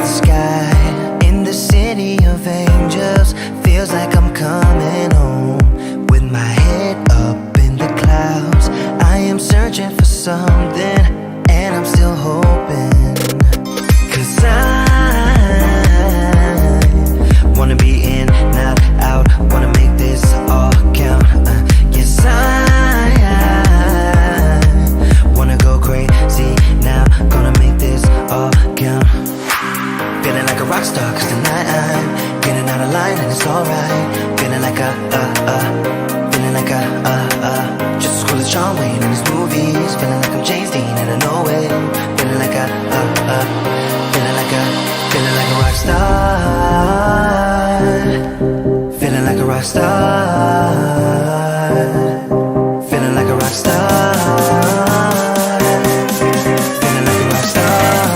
the sky. In the city of angels, feels like I'm coming home. With my head up in the clouds, I am searching for something, and I'm still hoping. 'Cause I wanna be in, not out, wanna make this all count. Yes, I wanna go crazy now, gonna make this all count. Feeling like a rock star, 'cause tonight I'm getting out of line and it's alright. Feeling like feeling like just as cool as John Wayne in his movies. Feeling like I'm James Dean and I know it. Feeling like feeling like a rock star. Feeling like a rock star. Feeling like a rock star. Feeling like a rock star.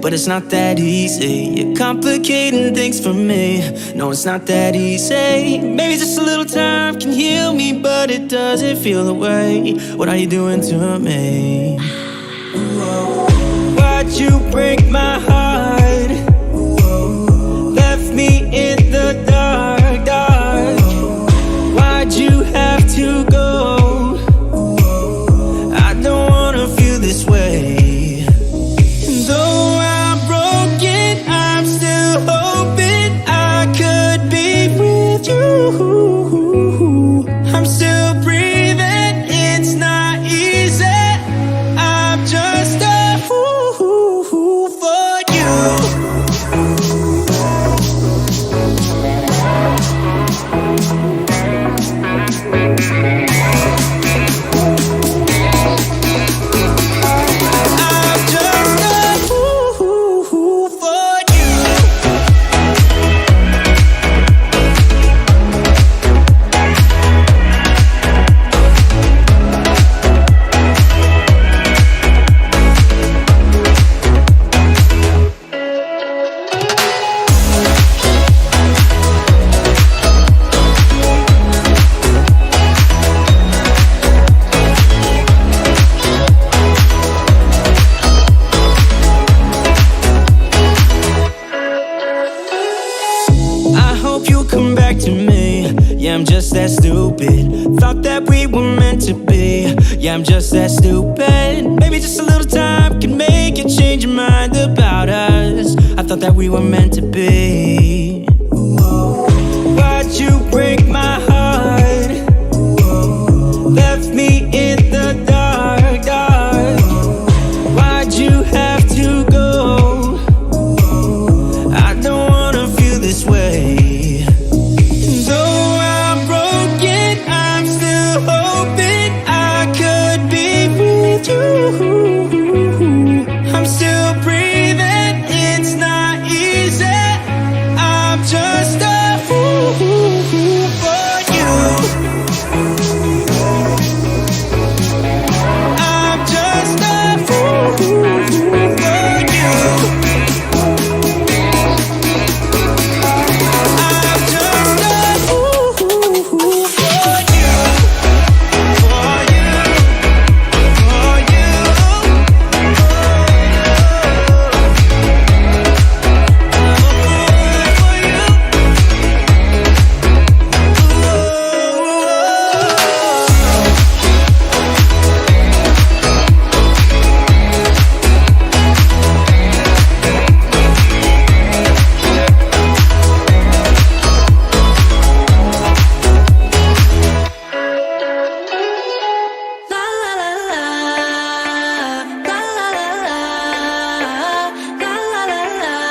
But it's not that easy. You're complicating things for me. No, it's not that easy. Maybe just a little time can heal me, but it doesn't feel the way. What are you doing to me? Why'd you break my heart? Left me in the dark, dark. Why'd you have to go? I don't wanna feel this way. Though I'm broken, I'm still hoping I could be with you. I'm still breathing, it's not easy. I'm just a fool for you. I'm just that stupid. Maybe just a little time can make you change your mind about us. I thought that we were meant to be. Why'd you break my heart? Left me in the dark, dark. Why'd you have to go? I don't wanna feel this way. Though I'm broken, I'm still hoping I could be with you. I'm still breathing, it's not easy. I'm just a fool for you. I'm just a fool for you. I'm just a fool for you. For you. For you. La la la la, la la la la, la la la la,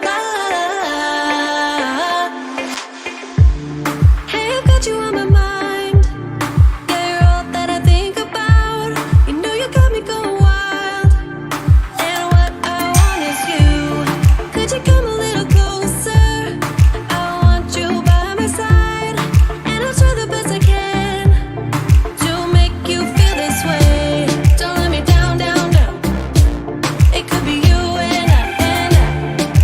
la la la. Hey, I've got you on my mind. Yeah, you're all that I think about. You know you got me going wild, and what I want is you. Could you come a little closer? I want you by my side, and I'll try the best I can to make you feel this way. Don't let me down, down, down. It could be you and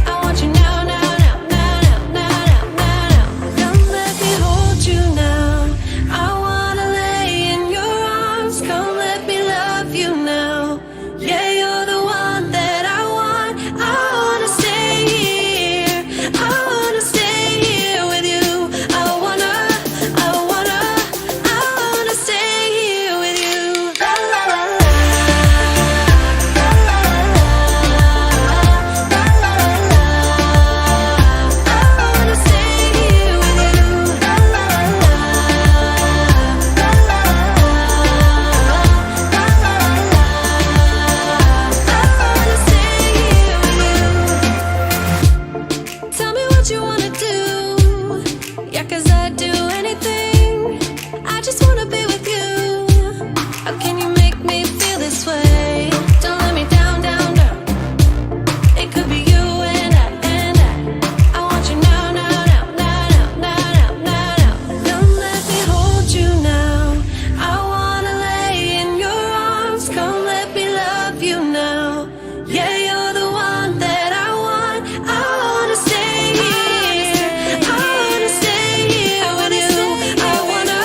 I want you now, now, now, now, now, now, now, now. Come let me hold you now. I wanna lay in your arms. Come let me love you now. Yeah, you're the one that I want. I wanna stay here. I wanna stay here with you. I wanna stay here with you. La la la la, la la la la, la la la la. I wanna stay here with you. La la la la, la la la la, la la la la. I wanna stay here with you. Tell me what you wanna do. Yeah, 'cause I'd do anything. I just wanna be with you. How can you make me feel this way? Don't let me down, down, down. It could be you and I want you now, now, now, now, now, now, now, now. Come let me hold you now. I wanna lay in your arms. Come let me love you now. Yeah, you're the one that I want. I wanna stay here. I wanna stay here with you. I wanna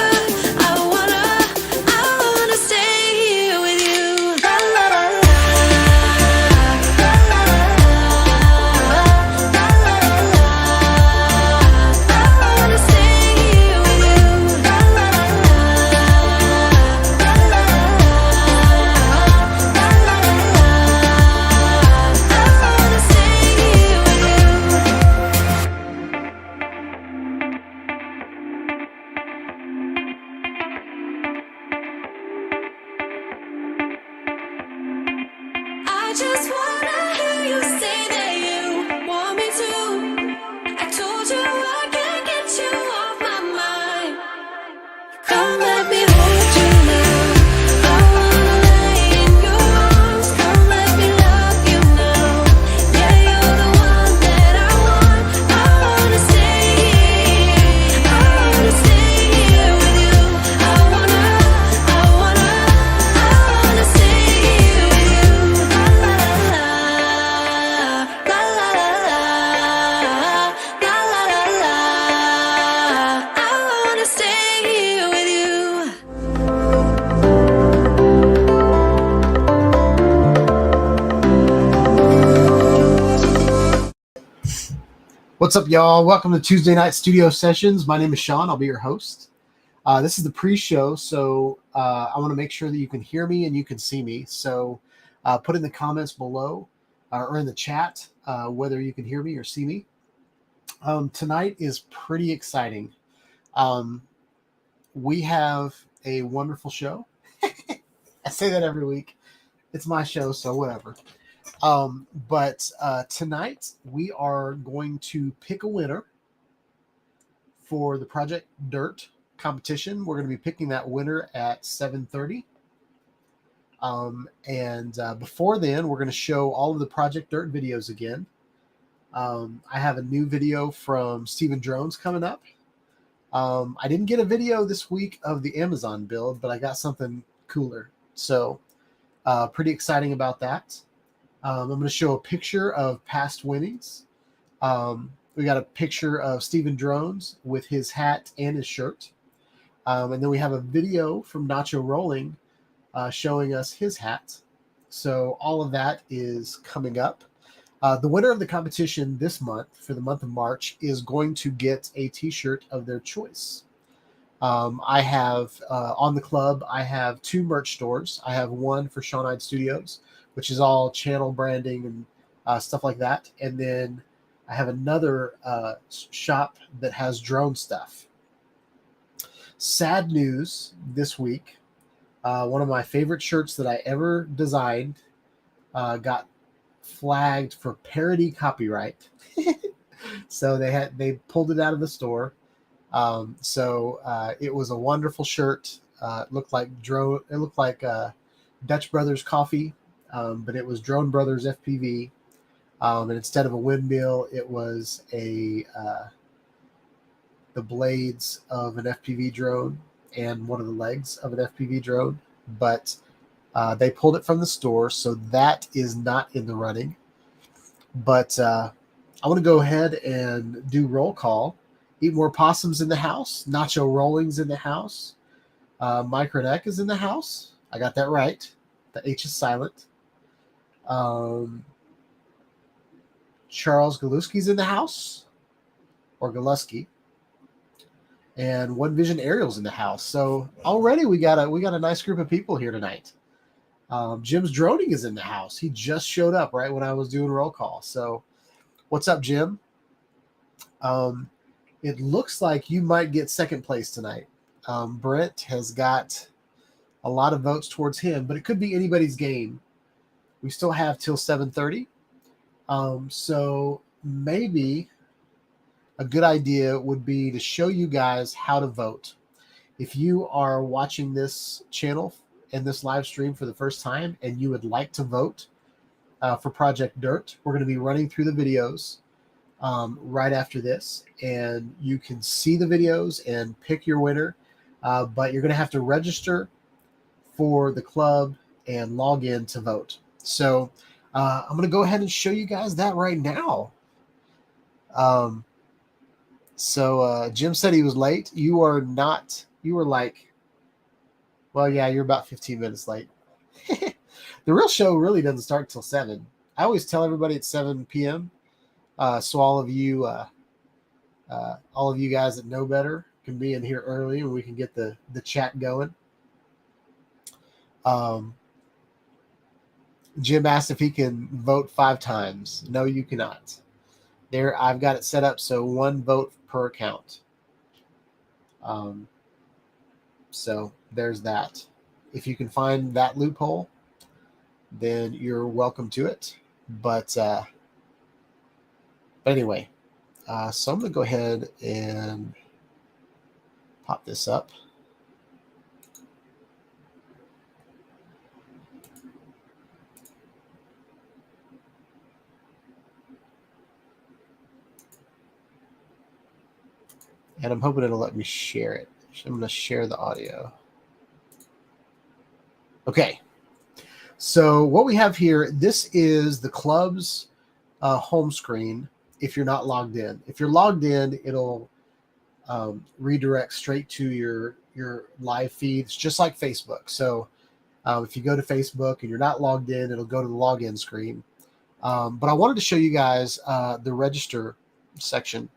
stay here with you. La la la la, la la la la, la la la la. I wanna stay here with you. La la la la, la la la la, la la la la. I wanna stay here with you. I just wanna hear you say that you want me to. I told you I can't get you off my mind. Come let me hold you now. I wanna lay in your arms. Come let me love you now. Yeah, you're the one that I want. I wanna stay here. I wanna stay here with you. I wanna stay here with you. La la la la, la la la la, la la la la. I wanna stay here with you. What's up, y'all? Welcome to Tuesday Night Studio Sessions. My name is Sean. I'll be your host. This is the pre-show, so I want to make sure that you can hear me and you can see me. So put in the comments below or in the chat whether you can hear me or see me. Tonight is pretty exciting. We have a wonderful show. I say that every week. It's my show, so whatever. But tonight we are going to pick a winner for the Project Dirt competition. We're going to be picking that winner at 7:30. Before then, we're going to show all of the Project Dirt videos again. I have a new video from Steven Drones coming up. I didn't get a video this week of the Amazon build, but I got something cooler. So pretty exciting about that. I'm going to show a picture of past winnings. We got a picture of Steven Drones with his hat and his shirt. And then we have a video from Nacho Rolling showing us his hat. So all of that is coming up. The winner of the competition this month, for the month of March, is going to get a t-shirt of their choice. I have, on the club, I have 2 merch stores. I have one for Shawnide Studios, which is all channel branding and stuff like that. And then I have another shop that has drone stuff. Sad news this week. One of my favorite shirts that I ever designed got flagged for parody copyright. So they pulled it out of the store. It was a wonderful shirt. It looked like Dutch Brothers coffee, but it was Drone Brothers FPV. And instead of a windmill, it was the blades of an FPV drone and one of the legs of an FPV drone. But they pulled it from the store, so that is not in the running. But I want to go ahead and do roll call. Eat More Possums in the house. Nacho Rolling's in the house. Microneck is in the house. I got that right. The H is silent. Charles Galuski's in the house, or Galuski. And One Vision Aerial's in the house. So already we got a nice group of people here tonight. Jim's Droning is in the house. He just showed up right when I was doing roll call. So what's up, Jim? It looks like you might get second place tonight. Brent has got a lot of votes towards him, but it could be anybody's game. We still have till 7:30. So maybe a good idea would be to show you guys how to vote. If you are watching this channel and this live stream for the first time and you would like to vote for Project Dirt, we're going to be running through the videos right after this, and you can see the videos and pick your winner, but you're going to have to register for the club and log in to vote. So I'm going to go ahead and show you guys that right now. Jim said he was late. You are not. You were like, well, yeah, you're about 15 minutes late. The real show really doesn't start until 7. I always tell everybody it's 7 p.m. So all of you guys that know better can be in here early, and we can get the chat going. Jim asked if he can vote 5 times. No, you cannot. There, I've got it set up so 1 vote per account. So there's that. If you can find that loophole, then you're welcome to it. But anyway, so I'm going to go ahead and pop this up. And I'm hoping it'll let me share it. I'm going to share the audio. Okay. So what we have here, this is the club's home screen if you're not logged in. If you're logged in, it'll redirect straight to your live feed. It's just like Facebook. So if you go to Facebook and you're not logged in, it'll go to the login screen. But I wanted to show you guys the register section.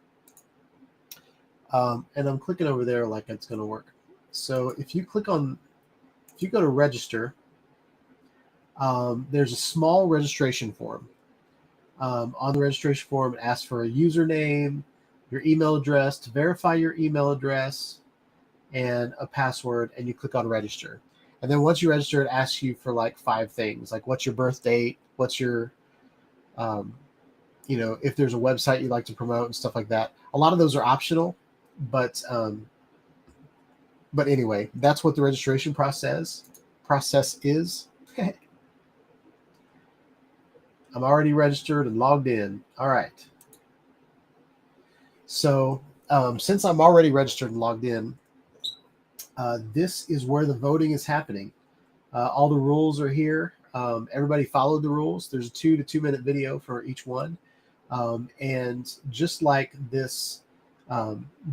And I'm clicking over there like it's going to work. So if you click on if you go to register, there's a small registration form. On the registration form, it asks for a username, your email address, to verify your email address, and a password, and you click on register. And then once you register, it asks you for like 5 things, like what's your birth date, what's your, if there's a website you'd like to promote and stuff like that. A lot of those are optional, but anyway, that's what the registration process is. I'm already registered and logged in. All right. So since I'm already registered and logged in, this is where the voting is happening. All the rules are here. Everybody followed the rules. There's a 2 to 2 minute video for each one. And just like this,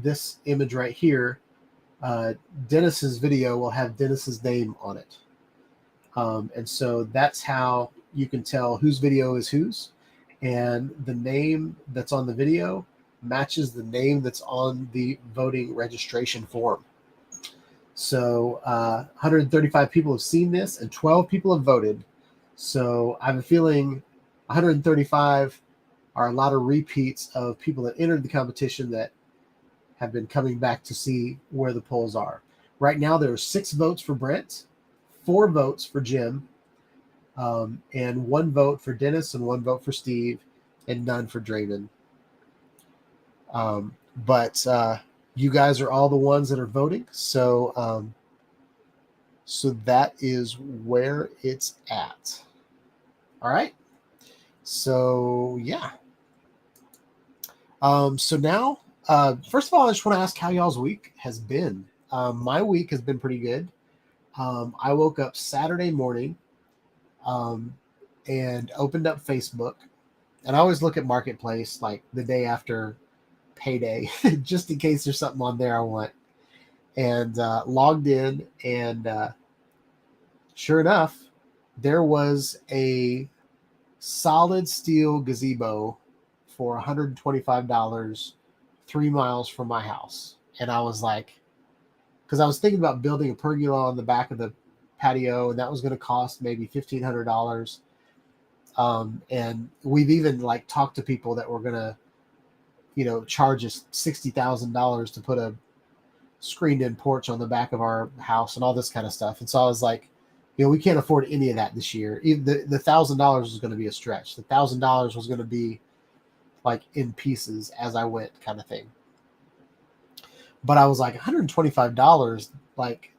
this image right here, Dennis's video will have Dennis's name on it. And so that's how you can tell whose video is whose. And the name that's on the video matches the name that's on the voting registration form. So 135 people have seen this and 12 people have voted. So I have a feeling 135 are a lot of repeats of people that entered the competition that have been coming back to see where the polls are. Right now, there are 6 votes for Brent, 4 votes for Jim, and 1 vote for Dennis and 1 vote for Steve, and none for Draymond. But you guys are all the ones that are voting. So, so that is where it's at. All right. So yeah. So now, first of all, I just want to ask how y'all's week has been. My week has been pretty good. I woke up Saturday morning, and opened up Facebook, and I always look at Marketplace like the day after payday, just in case there's something on there I want, and logged in, and sure enough, there was a solid steel gazebo for $125 3 miles from my house. And I was like, because I was thinking about building a pergola on the back of the patio, and that was going to cost maybe $1,500. And we've even like talked to people that were going to, charge us $60,000 to put a screened-in porch on the back of our house and all this kind of stuff. And so I was like, we can't afford any of that this year. Even the $1,000 was going to be a stretch. The $1,000 was going to be like in pieces as I went, kind of thing. But I was like, $125, like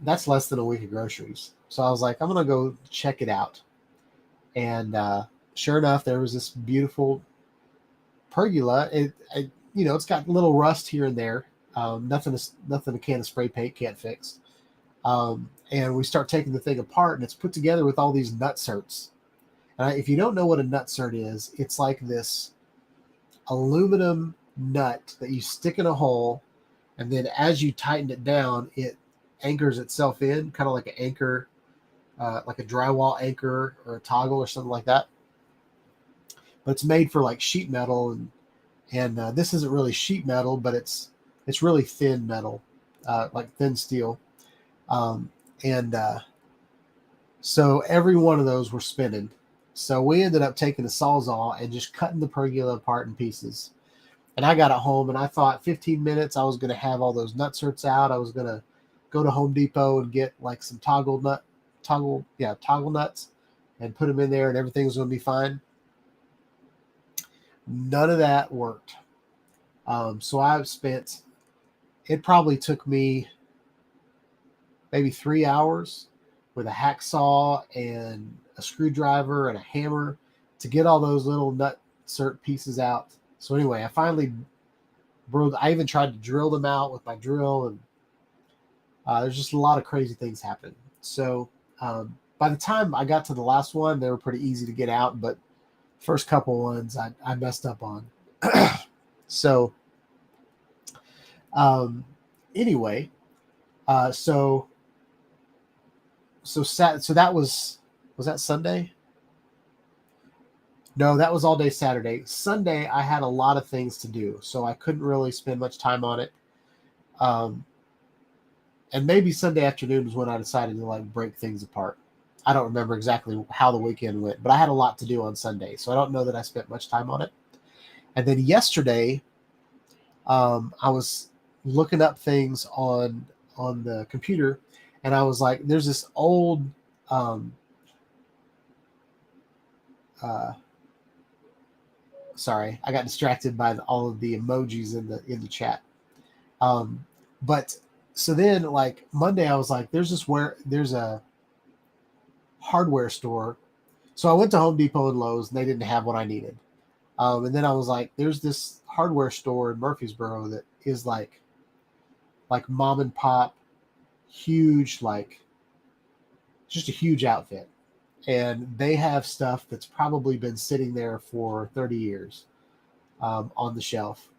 that's less than a week of groceries. So I was like, I'm gonna go check it out. And sure enough, there was this beautiful pergola. It's got a little rust here and there. Nothing a can of spray paint can't fix. And we start taking the thing apart, and it's put together with all these nutserts. And if you don't know what a nutsert is, it's like this aluminum nut that you stick in a hole, and then as you tighten it down, it anchors itself in, kind of like an anchor, like a drywall anchor or a toggle or something like that. But it's made for like sheet metal, and this isn't really sheet metal, but it's really thin metal, like thin steel. So every one of those were spinning. So we ended up taking a Sawzall and just cutting the pergola apart in pieces. And I got it home, and I thought 15 minutes I was going to have all those nutserts out. I was going to go to Home Depot and get like some toggle nuts and put them in there, and everything was going to be fine. None of that worked. So it probably took me maybe 3 hours with a hacksaw and a screwdriver and a hammer to get all those little nutsert pieces out. So anyway, I finally I even tried to drill them out with my drill, and there's just a lot of crazy things happening. So by the time I got to the last one, they were pretty easy to get out, but first couple ones I messed up on. So anyway, so that was that Sunday? No, that was all day Saturday. Sunday, I had a lot of things to do, so I couldn't really spend much time on it. And maybe Sunday afternoon was when I decided to like break things apart. I don't remember exactly how the weekend went, but I had a lot to do on Sunday, so I don't know that I spent much time on it. And then yesterday, I was looking up things on the computer, and I was like, "There's this old." Sorry, I got distracted by all of the emojis in the chat. But so then, like Monday, I was like, there's a hardware store. So I went to Home Depot and Lowe's, and they didn't have what I needed. And then I was like, there's this hardware store in Murfreesboro that is like mom and pop, huge, like just a huge outfit. And they have stuff that's probably been sitting there for 30 years on the shelf.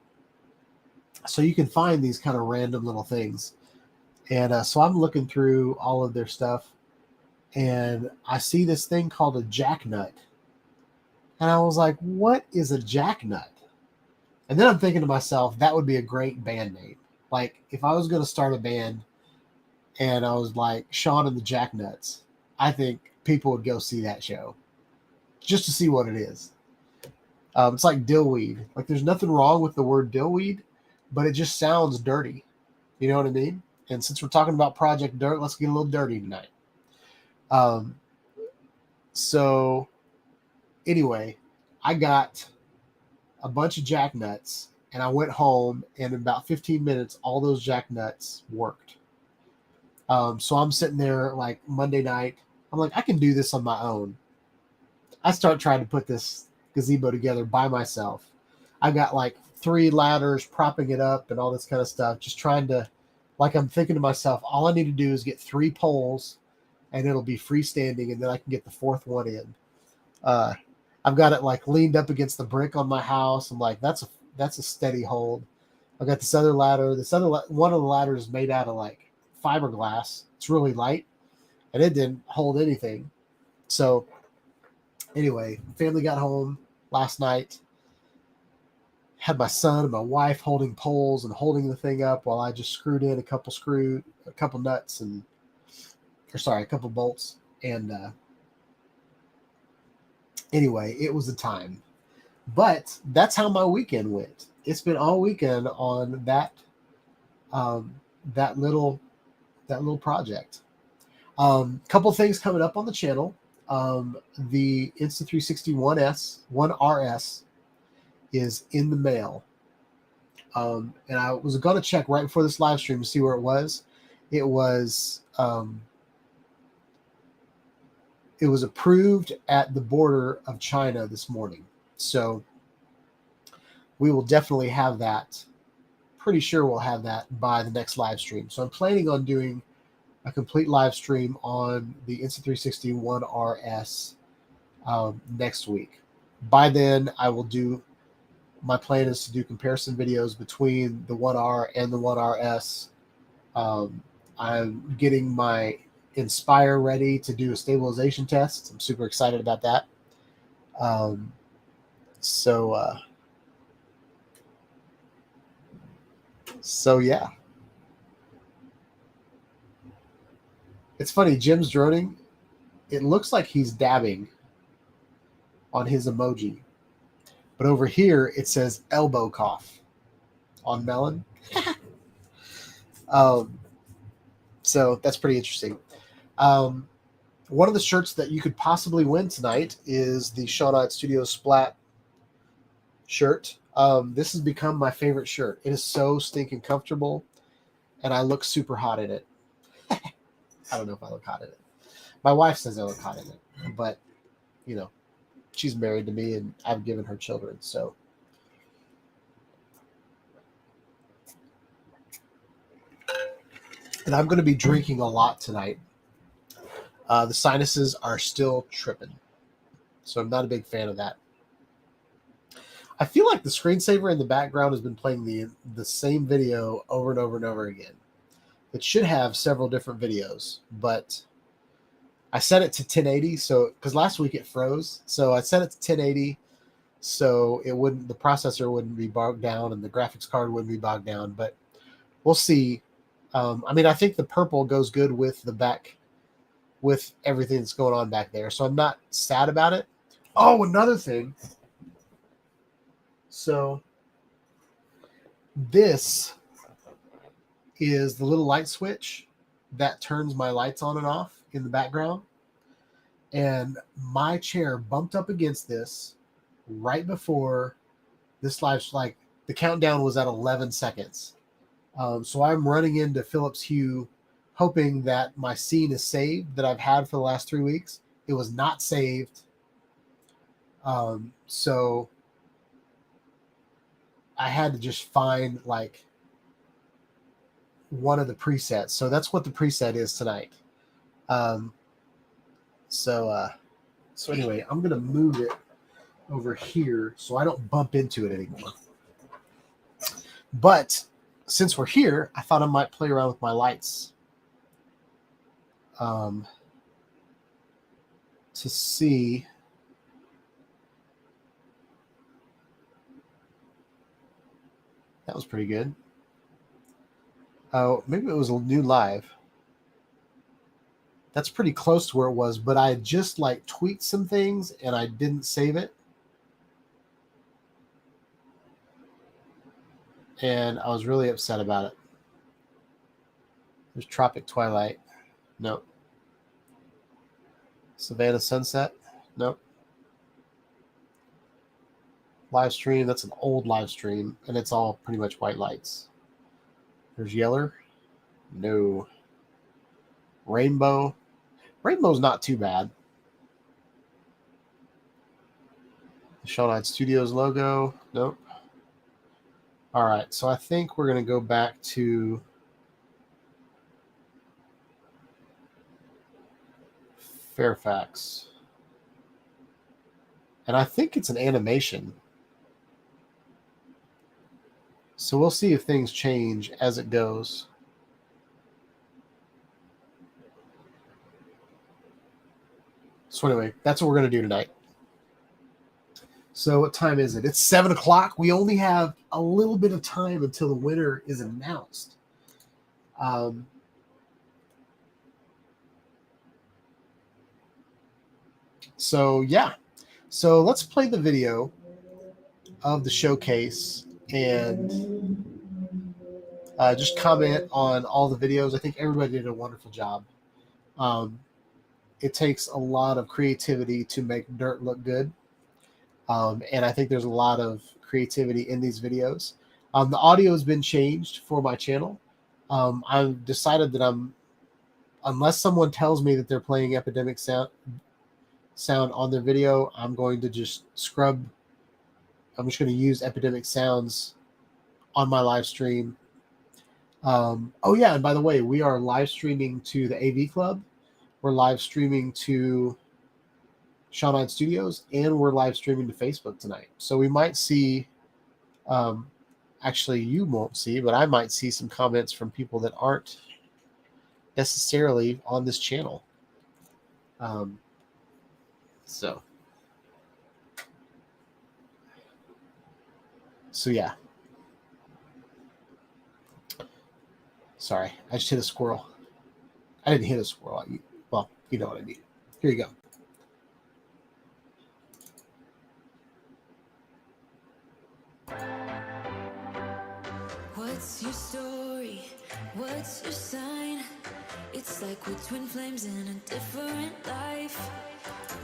So you can find these kind of random little things. And so I'm looking through all of their stuff, and I see this thing called a jacknut. And I was like, what is a jacknut? And then I'm thinking to myself, that would be a great band name. Like if I was going to start a band and I was like Sean and the Jacknuts, I think people would go see that show just to see what it is. It's like dillweed. Like there's nothing wrong with the word dillweed, but it just sounds dirty. You know what I mean? And since we're talking about Project Dirt, let's get a little dirty tonight. So anyway, I got a bunch of jacknuts, and I went home, and in about 15 minutes, all those jacknuts worked. So I'm sitting there like Monday night. I'm like, I can do this on my own. I start trying to put this gazebo together by myself. I got like 3 ladders propping it up and all this kind of stuff, just trying to, like, I'm thinking to myself, all I need to do is get 3 poles and it'll be freestanding, and then I can get the 4th one in. I've got it like leaned up against the brick on my house. I'm like, that's a steady hold. I got this other ladder. One of the ladders is made out of like fiberglass. It's really light, and it didn't hold anything. So anyway, family got home last night. Had my son and my wife holding poles and holding the thing up while I just screwed in a couple nuts a couple bolts. And anyway, it was a time. But that's how my weekend went. It's been all weekend on that little project. Couple things coming up on the channel. The Insta360 1RS is in the mail. And I was going to check right before this live stream to see where it was. It was approved at the border of China this morning. So we will definitely have that. Pretty sure we'll have that by the next live stream. So I'm planning on doing a complete live stream on the Insta360 1RS next week. By then, my plan is to do comparison videos between the 1R and the 1RS. I'm getting my Inspire ready to do a stabilization test. I'm super excited about that. So yeah. It's funny, Jim's droning. It looks like he's dabbing on his emoji. But over here, it says elbow cough on Melon. So that's pretty interesting. One of the shirts that you could possibly win tonight is the Shawnite Studio Splat shirt. This has become my favorite shirt. It is so stinking comfortable, and I look super hot in it. I don't know if I look hot in it. My wife says I look hot in it, but, you know, she's married to me, and I've given her children, so. And I'm going to be drinking a lot tonight. The sinuses are still tripping, so I'm not a big fan of that. I feel like the screensaver in the background has been playing the same video over and over and over again. It should have several different videos, but I set it to 1080, so because last week it froze, so I set it to 1080 so the processor wouldn't be bogged down and the graphics card wouldn't be bogged down. But we'll see. I mean, I think the purple goes good with the back, with everything that's going on back there. So I'm not sad about it. Oh, another thing. So this is the little light switch that turns my lights on and off in the background. And my chair bumped up against this right before this live, like the countdown was at 11 seconds. So I'm running into Philips Hue hoping that my scene is saved that I've had for the last 3 weeks. It was not saved. So I had to just find like one of the presets. So that's what the preset is tonight. So anyway, I'm going to move it over here so I don't bump into it anymore. But since we're here, I thought I might play around with my lights to see. That was pretty good. Oh, maybe it was a new live. That's pretty close to where it was, but I had just like tweaked some things and I didn't save it. And I was really upset about it. There's Tropic Twilight. Nope. Savannah Sunset. Nope. Live stream. That's an old live stream, and it's all pretty much white lights. There's Yeller. No. Rainbow. Rainbow's not too bad. The Shawnight Studios logo. Nope. All right, so I think we're going to go back to Fairfax. And I think it's an animation. So we'll see if things change as it goes. So anyway, that's what we're going to do tonight. So what time is it? It's 7 o'clock. We only have a little bit of time until the winner is announced. So yeah. So let's play the video of the showcase and just comment on all the videos. I think everybody did a wonderful job. It takes a lot of creativity to make dirt look good. And I think there's a lot of creativity in these videos. The audio has been changed for my channel. I've decided that unless someone tells me that they're playing Epidemic sound on their video, I'm going to just scrub. I'm just going to use Epidemic sounds on my live stream. Oh yeah, and by the way, we are live streaming to the AV Club. We're live streaming to Shawnight Studios, and we're live streaming to Facebook tonight. So we might see, actually you won't see, but I might see some comments from people that aren't necessarily on this channel. So yeah. Sorry, I just hit a squirrel. I didn't hit a squirrel. Well, you know what I mean. Here you go. What's your story? What's your sign? It's like we're twin flames in a different life.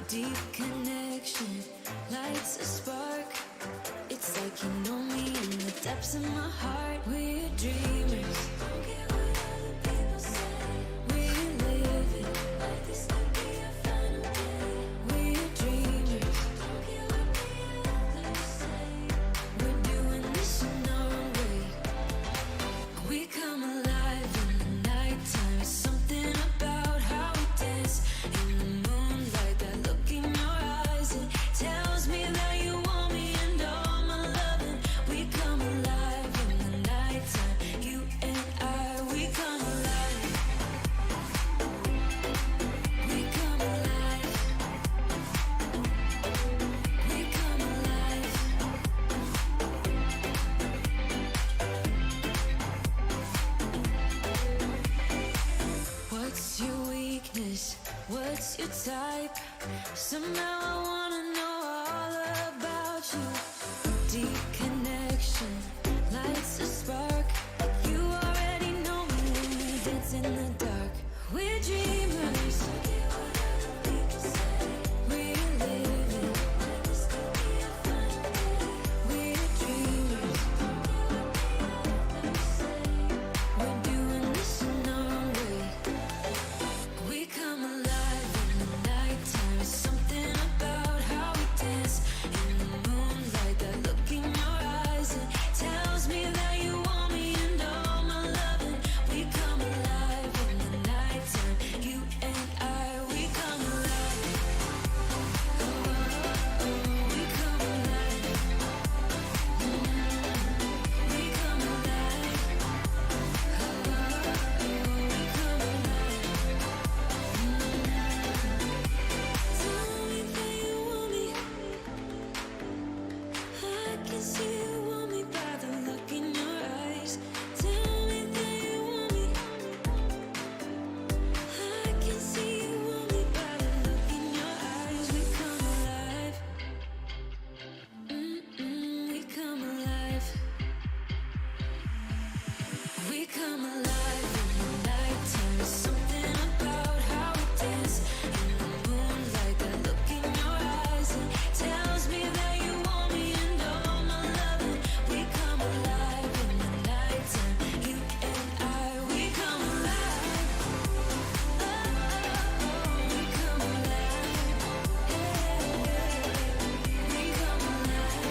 Deep connection lights a spark. It's like you know me in the depths of my heart. We're dreamers. Don't care what other people say. We live it like this could be a final day. We're dreamers. Don't care what the others say. We're doing this in our way. We come alive in the nighttime. Something about how we dance in the moonlight. That look in your eyes, it tells me that you want me and all my loving. We come alive in the nighttime. You and I. dreamers, what's your type? Somehow I wanna know all about you. Deep connection lights a spark. You already know me when we dance in the dark. We're dreamers, we're living. We're dreamers, we're doing this in our own way. We come alive in the nighttime. Something about how we dance in the moonlight. That look in your eyes, it tells me that you want me and all my loving. We come alive in the nighttime. You and I, we come alive. Oh, oh, we come alive. We come alive. Oh, we come alive. Tell me that you want me. I can see you want me by the look in your eyes. Tell me that you want me. I can see you want me by the look in your eyes. We come alive. We come alive. We come alive in the nighttime. Something about how we dance in the moonlight. That look in your eyes, it tells me that you want me and all my loving. We come alive in the nighttime. You and I, we come alive. Oh, we come alive. We come alive. We come alive.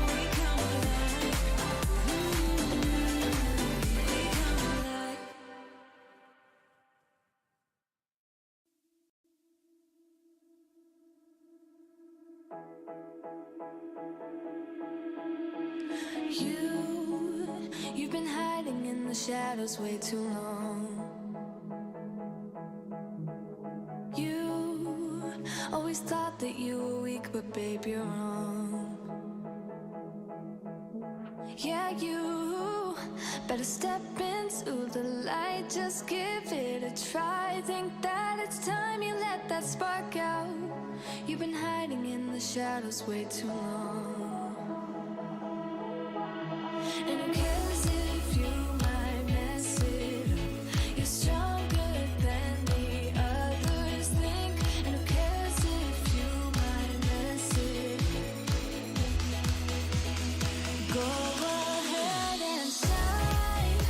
We come alive. You've been hiding in the shadows way too long. You always thought that you were weak, but babe, you're wrong. Yeah, you better step into the light. Just give it a try. Think that it's time you let that spark out. You've been hiding in the shadows way too long. And who cares if you might mess it up? You're stronger than the others think. And who cares if you might mess it up? Go ahead and shine,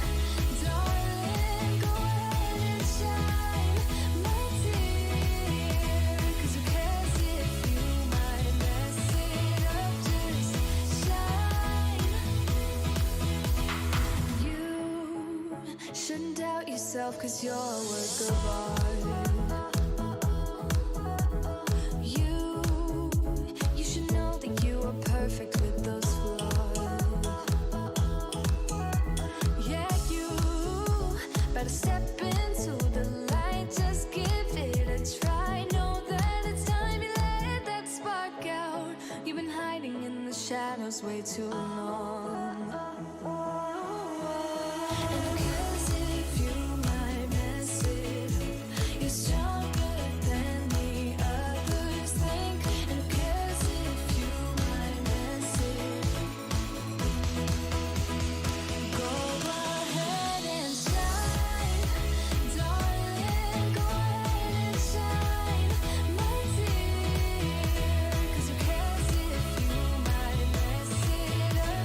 darling. Go ahead and shine, my dear. 'Cause who cares if you might mess it up? Just shine. You shouldn't doubt yourself, 'cause you're a work of art. You should know that you are perfect with those flaws. Yeah, you better step into the light. Just give it a try. Know that it's time you let that spark out. You've been hiding in the shadows way too long. And who cares if you might mess it up? You're stronger than the others think. And who cares if you might mess it up? Go ahead and shine, darling. Go ahead and shine, my dear. 'Cause who cares if you might mess it up?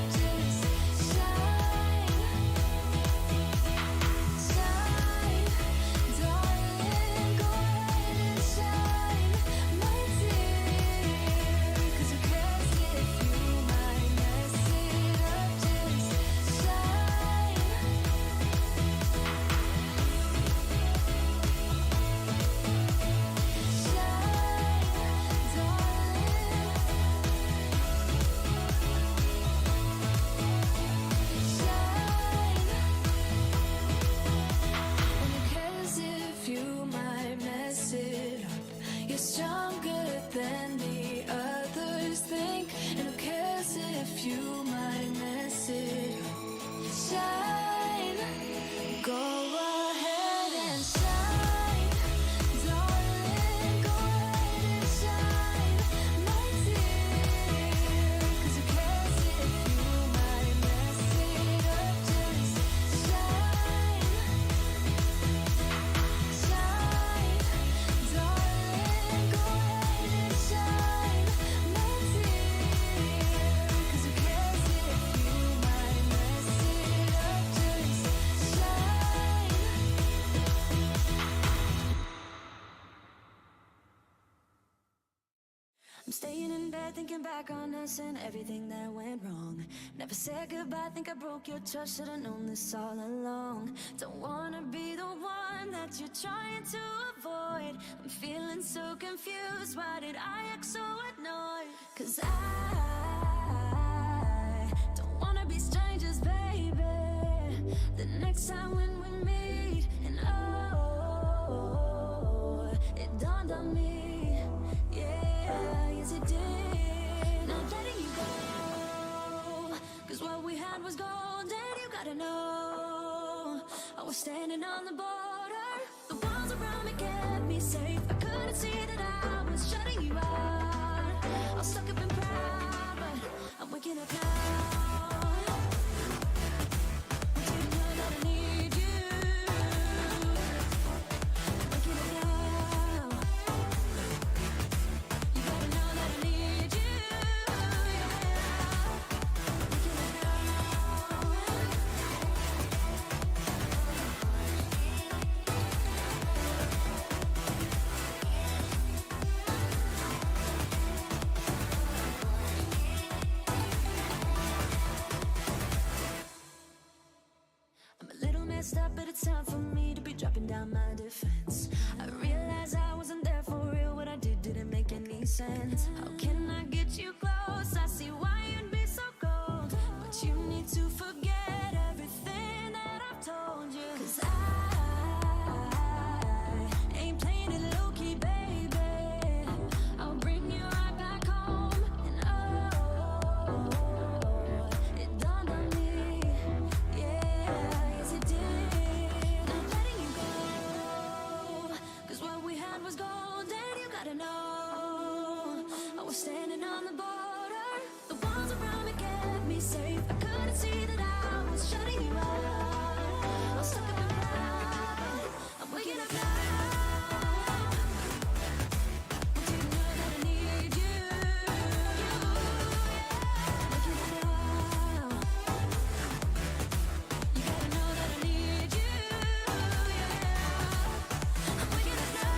I'm staying in bed thinking back on us and everything that went wrong. Never said goodbye, think I broke your trust. Should've known this all along. Don't wanna be the one that you're trying to avoid. I'm feeling so confused, why did I act so annoyed? 'Cause I don't wanna be strangers, baby. The next time when we meet, and oh, it dawned on me. Was gold and you gotta know I was standing on the border. The walls around me kept me safe. I couldn't see that I was shutting you out. I was stuck up in pride, but I'm waking up now. I didn't know that I need you. I'm waking up now. You gotta know that I need you. Up, but it's time for me to be dropping down my defense. I realize I wasn't there for real. What I did didn't make any sense. How can I get you close? I see why you'd be so cold, but you need to forget everything that I've told you. 'Cause I ain't playing it low-key, baby. I'll bring you right back home. And oh, it dawned on me. Yeah, yes it did. Was gold and you gotta know I was standing on the border. The walls around me kept me safe. I couldn't see that I was shutting you out. I was stuck up in pride. I'm waking up now. I didn't know that I need you. Waking up now. You gotta know that I need you. I'm waking up now.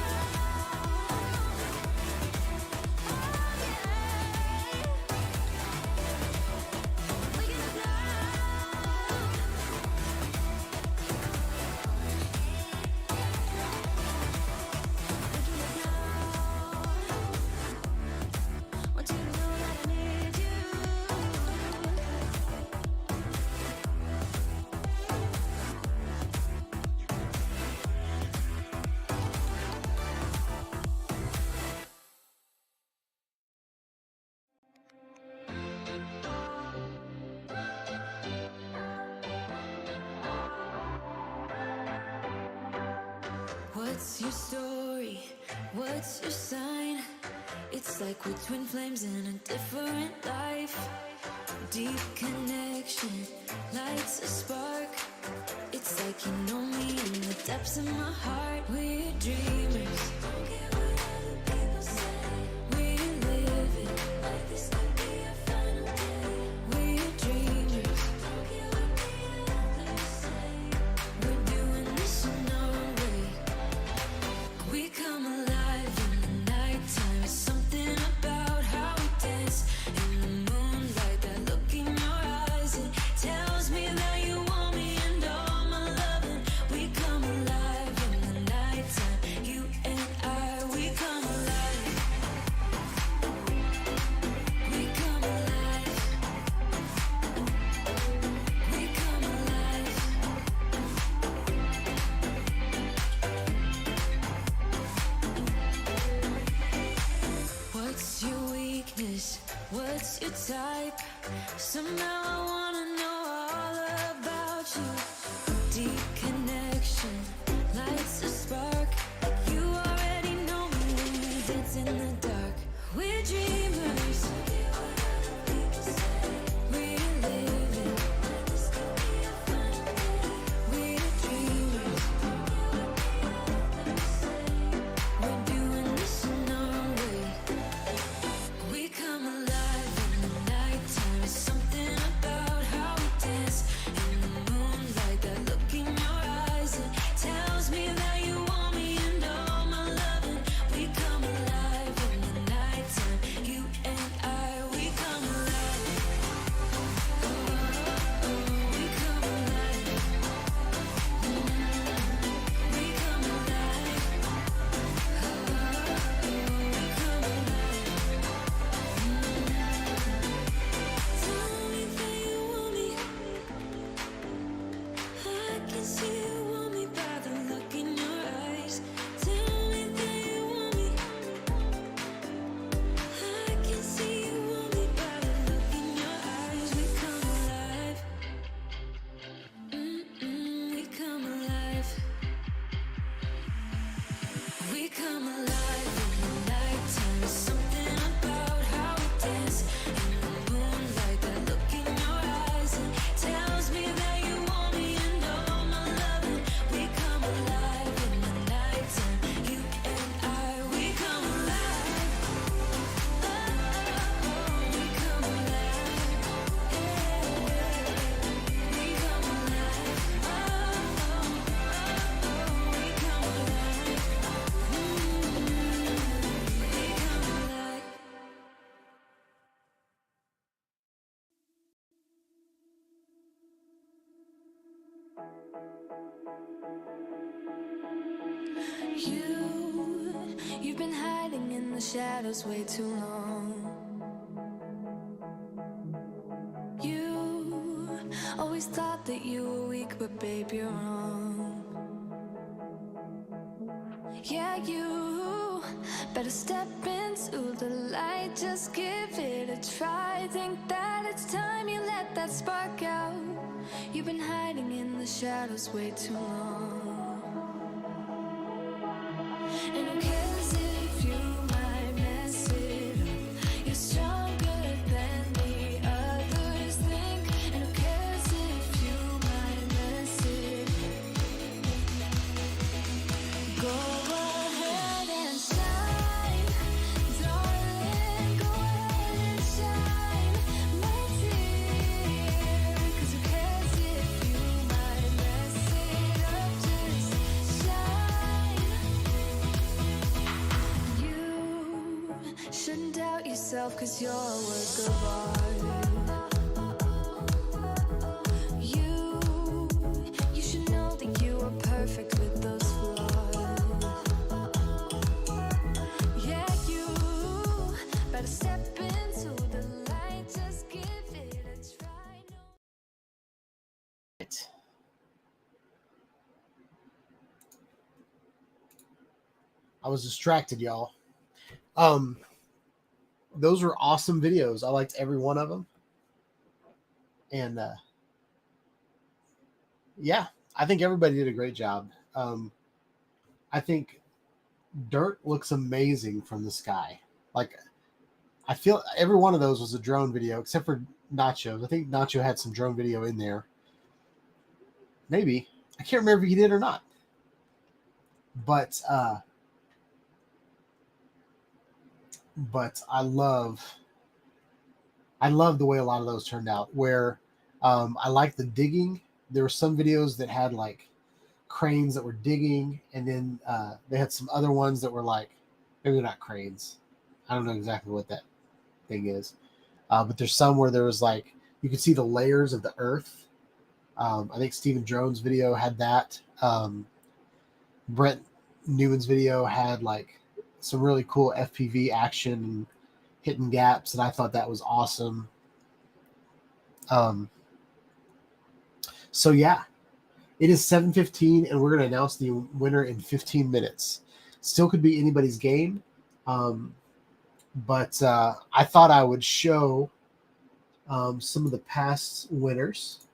What's your story? What's your sign? It's like we're twin flames in a different life. Deep connection lights a spark. It's like you know me in the depths of my heart. We're dreamers. Don't care what other people say. We're living like this could be our final day. We're dreamers. Don't care what the others say. We're doing this in our way. We come alive in the nighttime. It's something about how we dance in the moonlight. That look in your eyes, it tells me that you want me and all my loving. We come alive in the nighttime. You and I, we come alive. We come alive. We come alive. What's your weakness? What's your type? Somehow I wanna know all about you. Deep connection lights a spark. You already know me when we dance in the dark. We're dreamers. We're living. We're dreamers. We're doing this in our way. We come alive in the nighttime. It's something about You've been hiding in the shadows way too long. You always thought that you were weak, but babe, you're wrong. Yeah, you better step into the light, just give it a try. Think that it's time you let that spark out. You've been hiding in the shadows way too long. And who cares if you might mess it up? You're stronger than the others think. And who cares if you might mess it up? Go ahead and shine, darling. Go ahead and shine, my dear. 'Cause who cares if you might mess it up? Just shine. You shouldn't doubt yourself, 'cause you're a work of art. You should know that you are perfect with those flaws. Yeah, you better step into the light, just give it a try. I was distracted, y'all. Those were awesome videos. I liked every one of them. And yeah, I think everybody did a great job. I think dirt looks amazing from the sky. Like, I feel every one of those was a drone video, except for Nacho's. I think Nacho had some drone video in there. Maybe. I can't remember if he did or not. But I love the way a lot of those turned out, where I like the digging. There were some videos that had like cranes that were digging, and then they had some other ones that were like, maybe not cranes. I don't know exactly what that thing is. But there's some where there was like, you could see the layers of the earth. I think Steven Drone's video had that. Brent Newman's video had like some really cool FPV action and hitting gaps, and I thought that was awesome. So yeah, it is 7:15, and we're going to announce the winner in 15 minutes. Still could be anybody's game, but I thought I would show some of the past winners.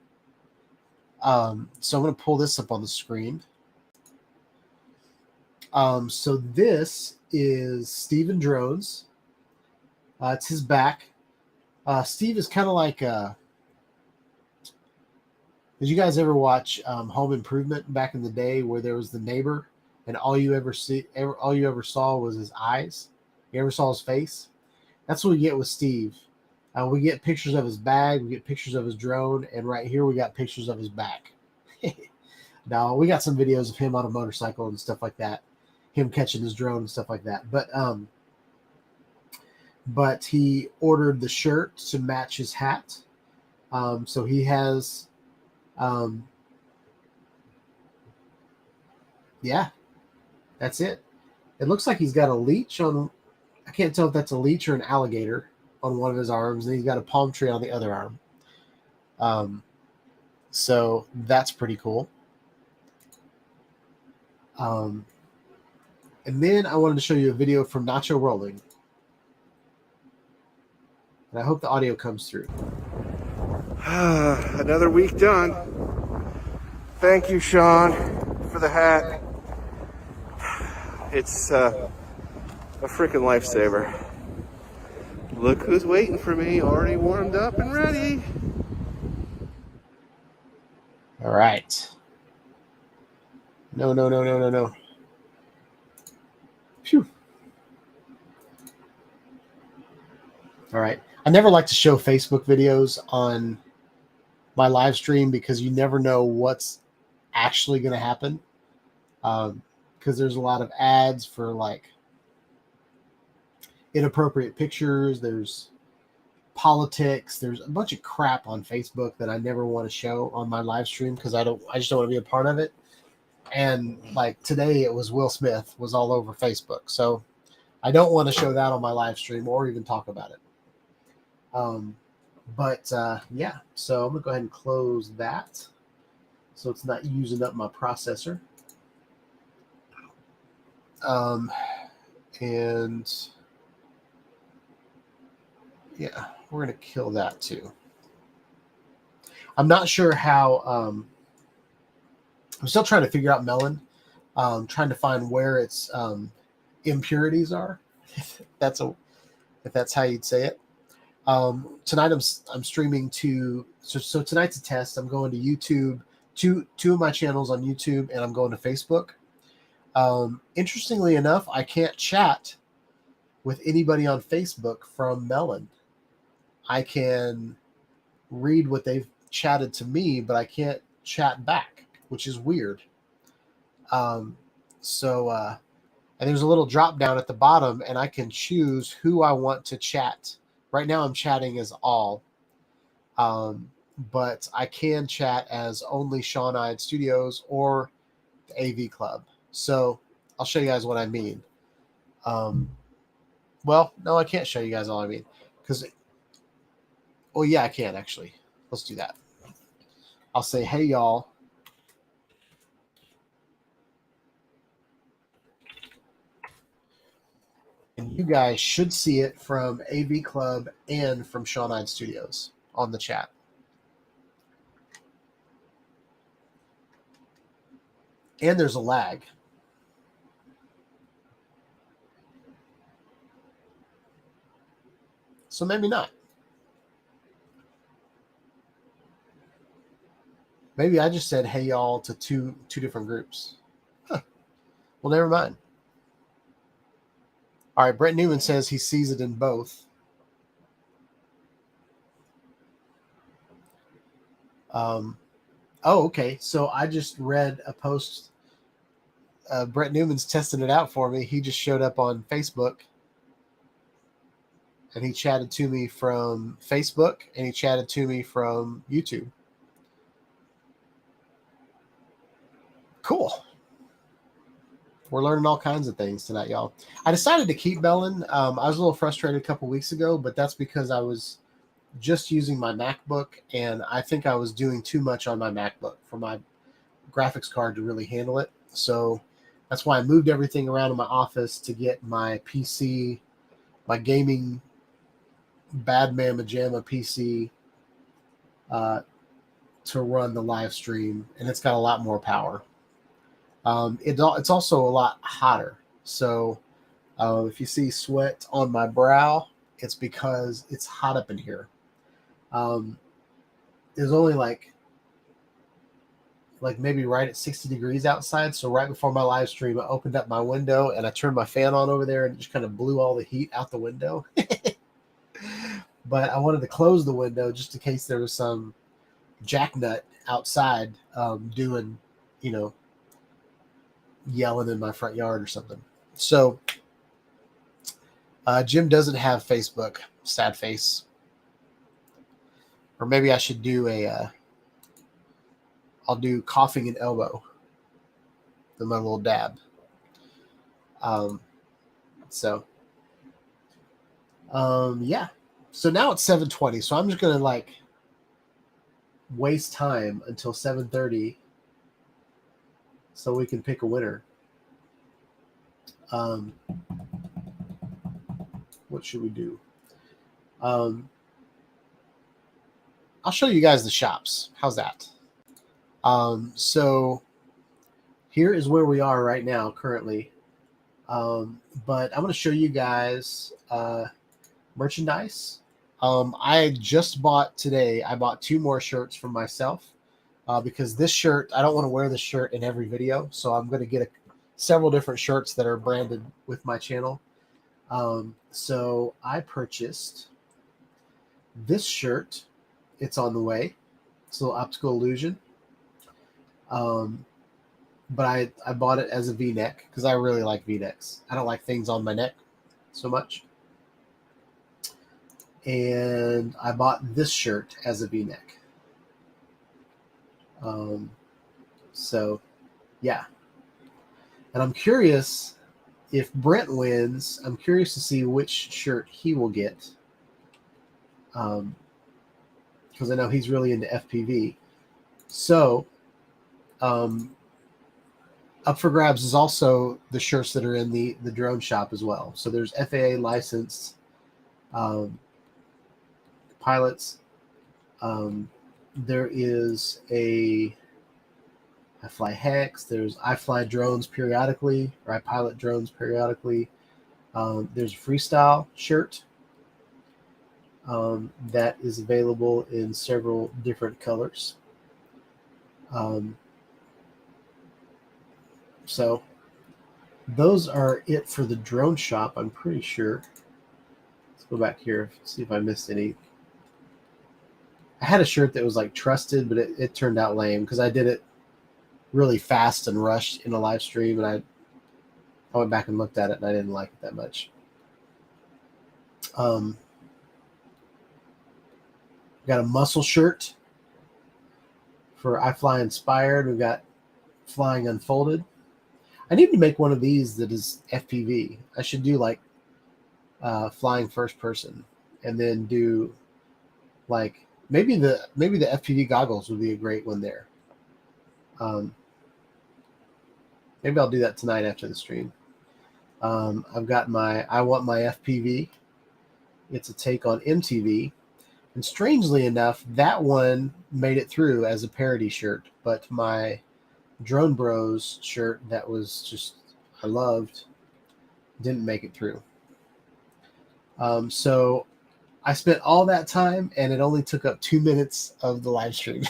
So I'm going to pull this up on the screen. So this is Steven Drones. It's his back. Steve is kind of like did you guys ever watch Home Improvement back in the day, where there was the neighbor and all you ever saw was his eyes? You ever saw his face? That's what we get with Steve. We get pictures of his bag, we get pictures of his drone, and right here we got pictures of his back. Now we got some videos of him on a motorcycle and stuff like that, him catching his drone and stuff like that. But he ordered the shirt to match his hat. So he has, yeah, that's it. It looks like he's got a leech on, I can't tell if that's a leech or an alligator on one of his arms, and he's got a palm tree on the other arm. So that's pretty cool. And then I wanted to show you a video from Nacho Rolling. And I hope the audio comes through. Another week done. Thank you, Sean, for the hat. It's a freaking lifesaver. Look who's waiting for me, already warmed up and ready. All right. No. Phew. All right. I never like to show Facebook videos on my live stream because you never know what's actually going to happen. Because there's a lot of ads for like inappropriate pictures. There's politics. There's a bunch of crap on Facebook that I never want to show on my live stream because I just don't want to be a part of it. And like today, it was Will Smith was all over Facebook. So I don't want to show that on my live stream or even talk about it. Yeah, so I'm gonna go ahead and close that, so it's not using up my processor. And yeah, we're gonna kill that too. I'm not sure how. I'm still trying to figure out Melon. Trying to find where its impurities are. if that's how you'd say it. Tonight I'm streaming to so tonight's a test. I'm going to YouTube, two of my channels on YouTube, and I'm going to Facebook. Interestingly enough, I can't chat with anybody on Facebook from Melon. I can read what they've chatted to me, but I can't chat back, which is weird. And there's a little drop down at the bottom, and I can choose who I want to chat. Right now I'm chatting as all, but I can chat as only Shawn-Eyed Studios or the AV Club. So I'll show you guys what I mean. Well, no, I can't show you guys all I mean, because, oh yeah, I can actually. Let's do that. I'll say, hey y'all. And you guys should see it from AV Club and from Shawn-Eyed Studios on the chat. And there's a lag. So maybe not. Maybe I just said hey y'all to two different groups. Huh. Well, never mind. All right, Brett Newman says he sees it in both. Oh, okay. So I just read a post. Brett Newman's testing it out for me. He just showed up on Facebook. And he chatted to me from Facebook, and he chatted to me from YouTube. Cool. We're learning all kinds of things tonight, y'all. I decided to keep Melon. I was a little frustrated a couple weeks ago, but that's because I was just using my MacBook, and I think I was doing too much on my MacBook for my graphics card to really handle it. So that's why I moved everything around in my office to get my PC, my gaming Bad Mama Jamma PC to run the live stream, and it's got a lot more power. It's also a lot hotter. So if you see sweat on my brow, it's because it's hot up in here. There's only like maybe right at 60 degrees outside. So right before my live stream, I opened up my window and I turned my fan on over there, and it just kind of blew all the heat out the window. But I wanted to close the window just in case there was some jacknut outside doing, yelling in my front yard or something. So Jim doesn't have Facebook. Sad face. Or maybe I should do I'll do coughing and elbow. Then my little dab. Yeah. So now it's 7:20. So I'm just going to waste time until 7:30 so we can pick a winner. What should we do? I'll show you guys the shops. How's that? So here is where we are right now currently. But I'm going to show you guys merchandise. I just bought today. I bought 2 more shirts for myself because this shirt, I don't want to wear this shirt in every video. So I'm going to get several different shirts that are branded with my channel. So I purchased this shirt. It's on the way. It's a little optical illusion. But I bought it as a V-neck because I really like V-necks. I don't like things on my neck so much. And I bought this shirt as a V-neck. So Yeah. And I'm curious if Brent wins. I'm curious to see which shirt he will get. Because I know he's really into FPV. So, up for grabs is also the shirts that are in the drone shop as well. So there's FAA licensed pilots. There is I fly Hex. There's I fly drones periodically, or I pilot drones periodically. There's a freestyle shirt that is available in several different colors. So those are it for the drone shop, I'm pretty sure. Let's go back here, see if I missed any. I had a shirt that was like trusted, but it turned out lame because I did it really fast and rushed in a live stream, and I went back and looked at it and I didn't like it that much. Got a muscle shirt for I Fly Inspired. We've got Flying Unfolded. I need to make one of these that is FPV. I should do like flying first person, and then do like maybe the FPV goggles would be a great one there. Maybe I'll do that tonight after the stream. I've got my I Want My FPV. It's a take on MTV. And strangely enough, that one made it through as a parody shirt. But my Drone Bros shirt that was just I loved didn't make it through. So I spent all that time, and it only took up 2 minutes of the live stream.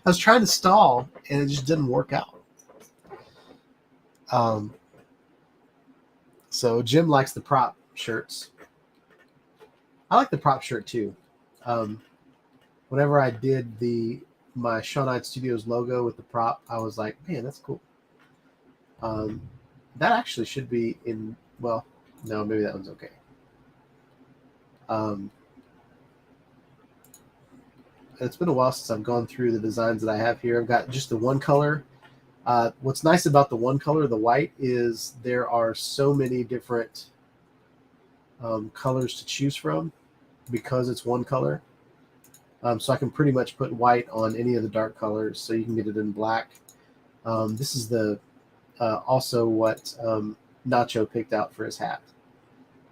I was trying to stall, and it just didn't work out. So Jim likes the prop shirts. I like the prop shirt too. Whenever I did my Shawnite Studios logo with the prop, I was like, man, that's cool. That actually should be in, well, no, maybe that one's okay. It's been a while since I've gone through the designs that I have here. I've got just the one color. What's nice about the one color, the white, is there are so many different colors to choose from because it's one color. So I can pretty much put white on any of the dark colors, so you can get it in black. This is the also what Nacho picked out for his hat,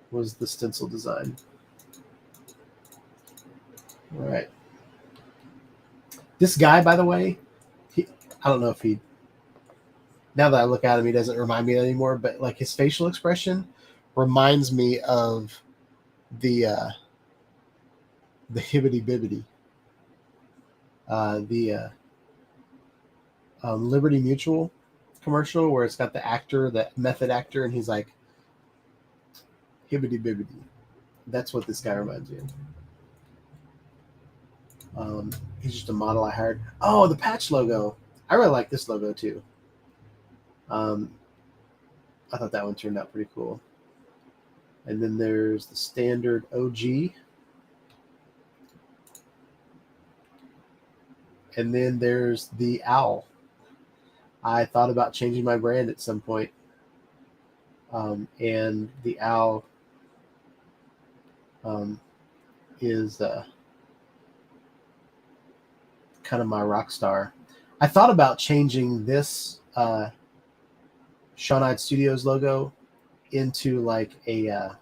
was the stencil design. All right. This guy, by the way, I don't know if now that I look at him, he doesn't remind me anymore, but like his facial expression reminds me of the Hibbity Bibbity, Liberty Mutual commercial where it's got the actor, the method actor, and he's like, Hibbity Bibbity. That's what this guy reminds me of. He's just a model I hired. Oh, the patch logo. I really like this logo too. I thought that one turned out pretty cool. And then there's the standard OG. And then there's the owl. I thought about changing my brand at some point. And the owl is kind of my Rockstar. I thought about changing this Shawnite Studios logo into like a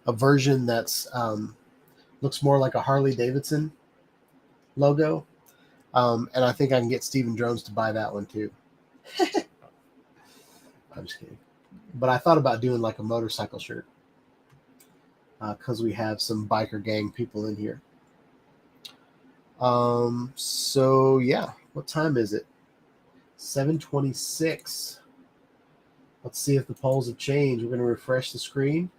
version that's looks more like a Harley Davidson logo, and I think I can get Steven Drones to buy that one too. I'm just kidding, but I thought about doing like a motorcycle shirt because we have some biker gang people in here. So yeah, what time is it? 7:26. Let's see if the polls have changed. We're going to refresh the screen.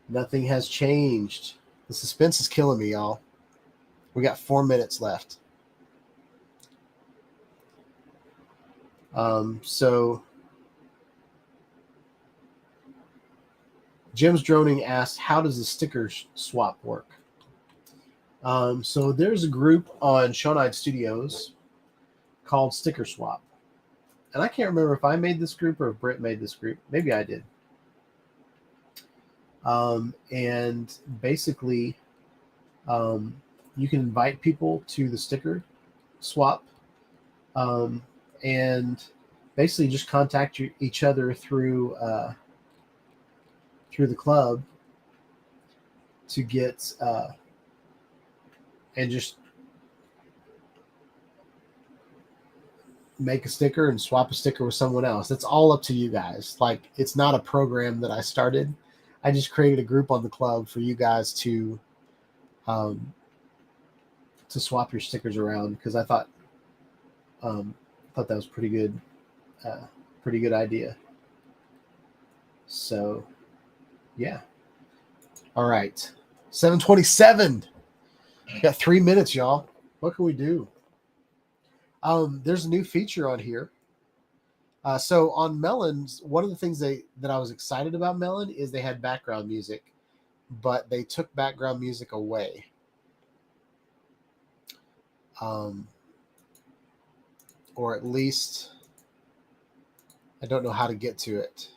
Nothing has changed. The suspense is killing me, y'all. We got 4 minutes left. So Jim's Droning asked, how does the sticker swap work? So there's a group on Shonide Studios called Sticker Swap. And I can't remember if I made this group or if Britt made this group. Maybe I did. And basically, you can invite people to the sticker swap, and basically just contact each other through the club to get and just make a sticker and swap a sticker with someone else. That's all up to you guys. Like, it's not a program that I started. I just created a group on the club for you guys to swap your stickers around, because I thought that was pretty good idea. So yeah. All right. 7:27. Got 3 minutes, y'all. What can we do? There's a new feature on here. So on Melon's, one of the things that I was excited about Melon is they had background music, but they took background music away. Or at least I don't know how to get to it.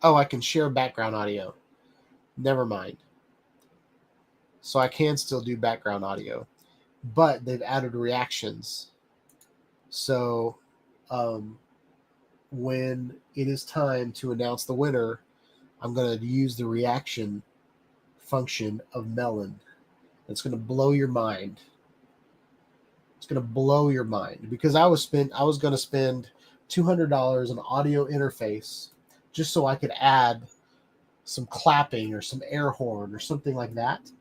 Oh, I can share background audio. Never mind. So I can still do background audio, but they've added reactions. So when it is time to announce the winner, I'm going to use the reaction function of Melon. It's going to blow your mind. It's going to blow your mind, because I was going to spend $200 on audio interface just so I could add some clapping or some air horn or something like that.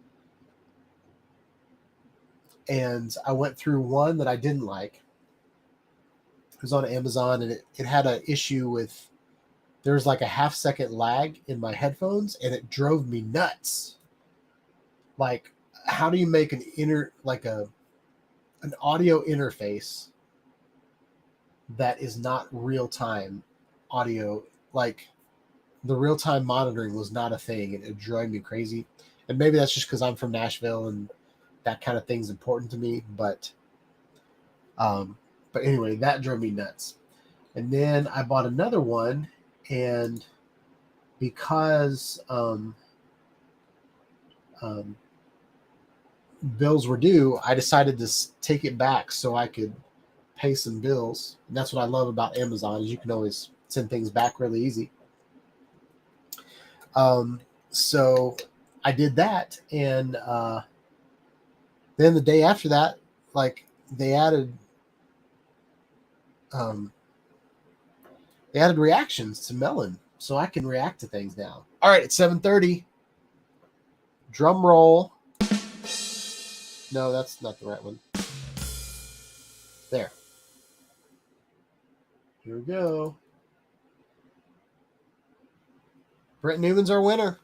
And I went through one that I didn't like. It was on Amazon, and it had an issue with, there was like a half-second lag in my headphones, and it drove me nuts. Like, how do you make an audio interface that is not real-time audio? Like, the real-time monitoring was not a thing, and it drove me crazy. And maybe that's just because I'm from Nashville and that kind of thing's important to me. But anyway, that drove me nuts. And then I bought another one, and because bills were due, I decided to take it back so I could pay some bills. And that's what I love about Amazon, is you can always send things back really easy. So I did that, and then the day after that, like, they added reactions to Melon, so I can react to things now. All right, it's 7:30. Drum roll. No, that's not the right one. There. Here we go. Brett Newman's our winner.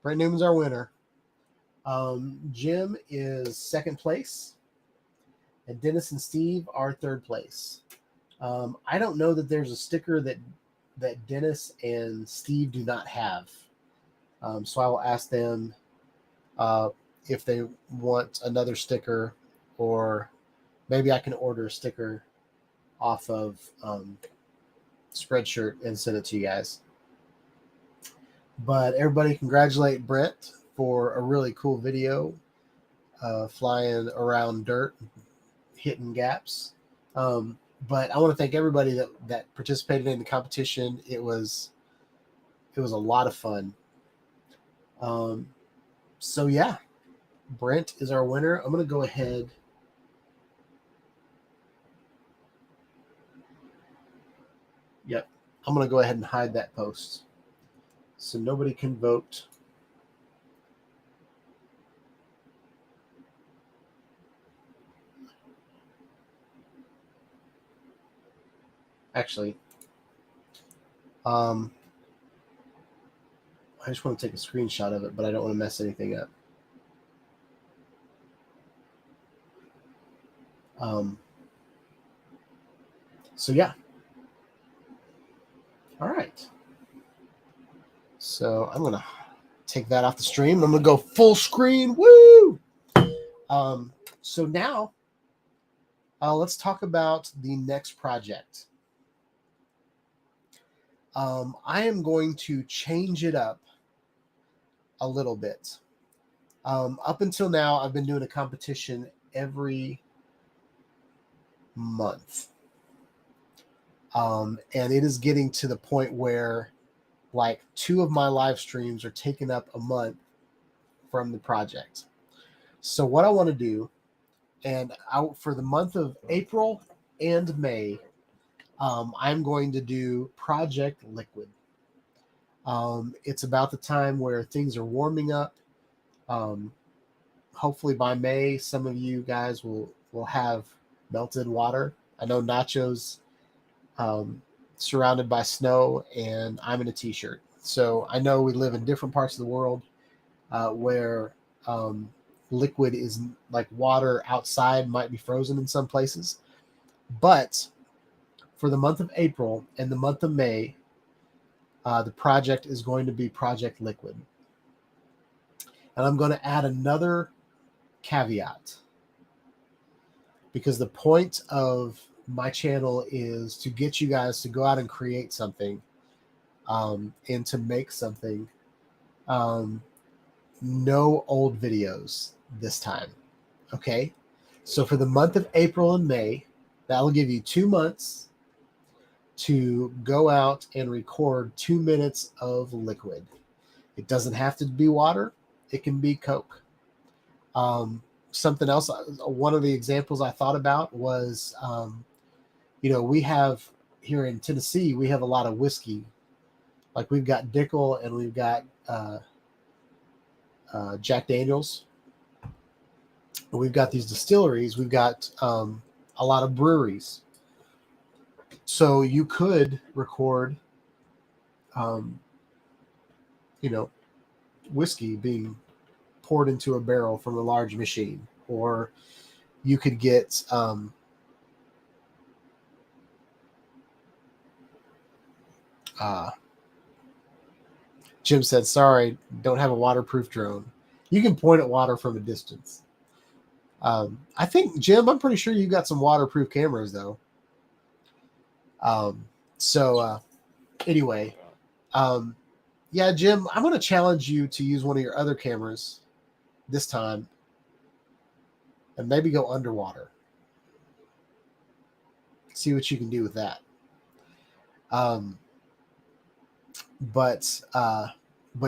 Brett Newman's our winner. Jim is second place, and Dennis and Steve are third place. I don't know that there's a sticker that Dennis and Steve do not have. So I will ask them if they want another sticker, or maybe I can order a sticker off of Spreadshirt and send it to you guys. But everybody congratulate Brent for a really cool video, flying around dirt, hitting gaps. But I want to thank everybody that participated in the competition. It was a lot of fun. So yeah, Brent is our winner. I'm going to go ahead. Yep. I'm going to go ahead and hide that post so nobody can vote. Actually, I just want to take a screenshot of it, but I don't want to mess anything up. So yeah. All right. So I'm gonna take that off the stream. I'm gonna go full screen. Woo! So now let's talk about the next project. I am going to change it up a little bit. Up until now, I've been doing a competition every month. And it is getting to the point where like 2 of my live streams are taking up a month from the project. So what I want to do, and for the month of April and May, I'm going to do Project Liquid. It's about the time where things are warming up. Hopefully by May, some of you guys will have melted water. I know Nacho's surrounded by snow, and I'm in a t-shirt. So I know we live in different parts of the world where liquid is like water outside might be frozen in some places. But for the month of April and the month of May, the project is going to be Project Liquid. And I'm going to add another caveat, because the point of my channel is to get you guys to go out and create something and to make something. No old videos this time. Okay. So for the month of April and May, that'll give you 2 months to go out and record 2 minutes of liquid. It doesn't have to be water. It can be Coke. Something else, one of the examples I thought about was, we have here in Tennessee, we have a lot of whiskey. Like we've got Dickel and we've got Jack Daniels. We've got these distilleries. We've got a lot of breweries. So you could record, whiskey being poured into a barrel from a large machine, or you could get Jim said, sorry, don't have a waterproof drone. You can point at water from a distance. I think, Jim, I'm pretty sure you got some waterproof cameras, though. Anyway, yeah, Jim, I'm going to challenge you to use one of your other cameras this time and maybe go underwater. See what you can do with that. But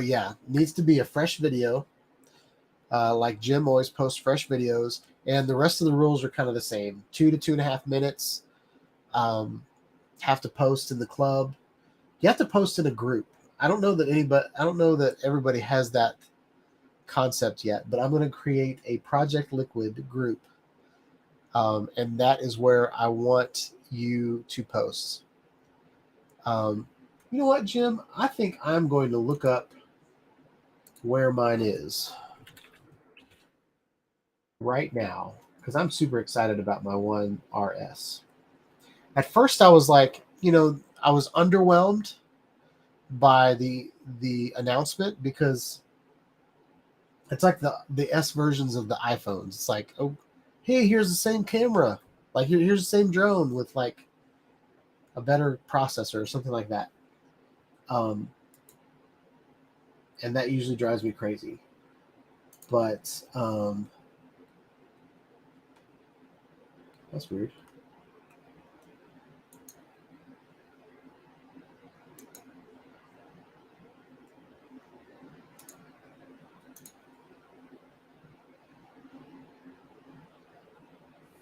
yeah, needs to be a fresh video. Like Jim always posts fresh videos, and the rest of the rules are kind of the same. 2 to 2.5 minutes. Have to post in the club. You have to post in a group. I don't know that everybody has that concept yet, but I'm going to create a Project Liquid group. And that is where I want you to post. You know what, Jim? I think I'm going to look up where mine is right now, because I'm super excited about my One RS. At first, I was like, I was underwhelmed by the announcement, because it's like the S versions of the iPhones. It's like, oh, hey, here's the same camera. Like here's the same drone with like a better processor or something like that. And that usually drives me crazy. But that's weird.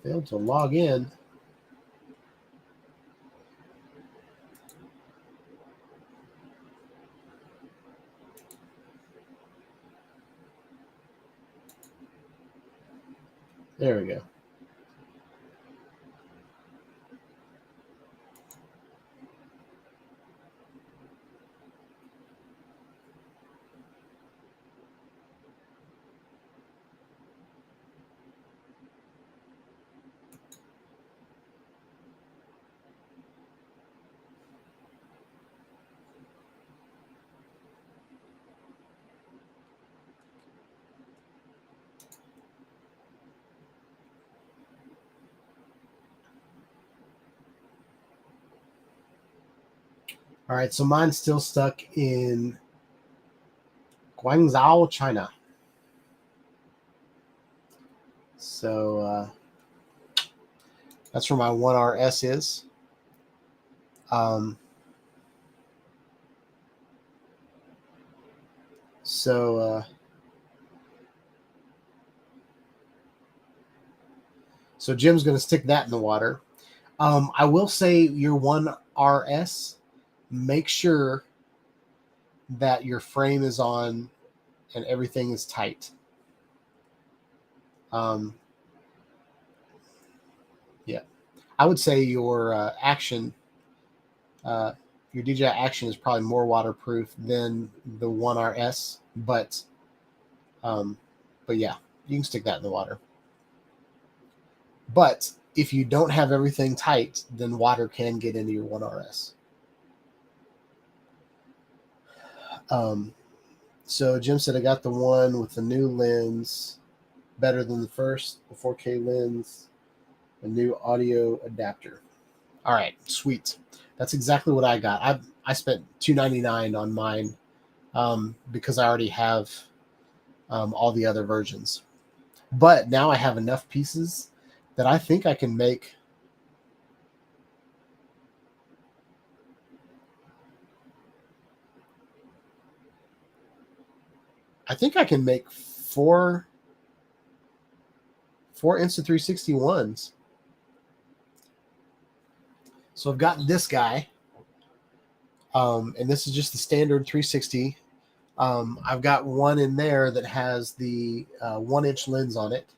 Failed to log in. There we go. All right, so mine's still stuck in Guangzhou, China. So that's where my 1RS is. So Jim's going to stick that in the water. I will say your 1RS, make sure that your frame is on and everything is tight. Yeah, I would say your action, your DJI Action is probably more waterproof than the 1RS, but yeah, you can stick that in the water. But if you don't have everything tight, then water can get into your 1RS. So Jim said, I got the one with the new lens, better than the first, the 4K lens, a new audio adapter. All right, sweet. That's exactly what I got. I spent $299 on mine because I already have all the other versions. But now I have enough pieces that I think I can make four Insta360s. So I've got this guy, and this is just the standard 360. I've got one in there that has the 1-inch lens on it.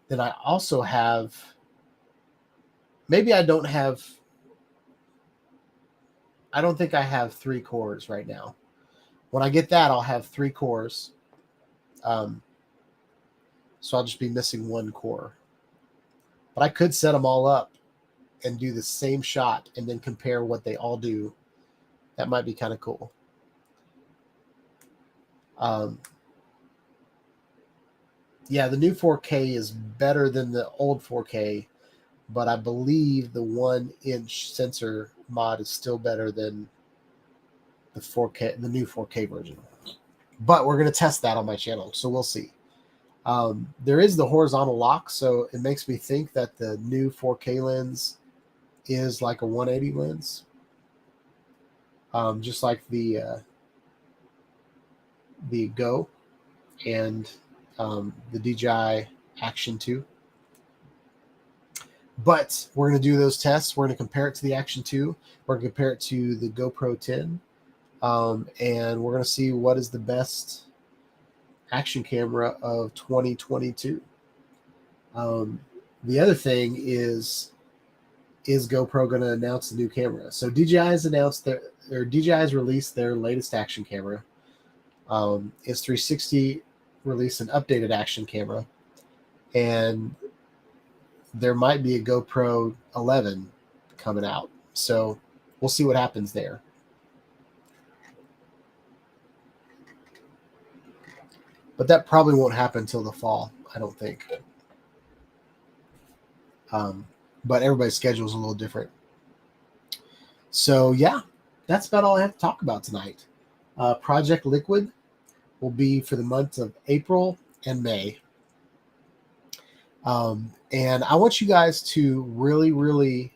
Then I also have, maybe I don't think I have 3 cores right now. When I get that, I'll have 3 cores. So I'll just be missing 1 core. But I could set them all up and do the same shot and then compare what they all do. That might be kind of cool. Yeah, the new 4K is better than the old 4K, but I believe the 1-inch sensor mod is still better than the 4K, the new 4K version. But we're going to test that on my channel, so we'll see. There is the horizontal lock, so it makes me think that the new 4K lens is like a 180 lens, just like the Go and the DJI Action 2. But we're going to do those tests. We're going to compare it to the Action 2. We're going to compare it to the GoPro 10. And we're going to see what is the best action camera of 2022. The other thing is GoPro going to announce the new camera? So DJI has released their latest action camera. It's 360 released an updated action camera, and there might be a GoPro 11 coming out. So we'll see what happens there. But that probably won't happen until the fall, I don't think. But everybody's schedule is a little different. So yeah, that's about all I have to talk about tonight. Project Liquid will be for the months of April and May. And I want you guys to really, really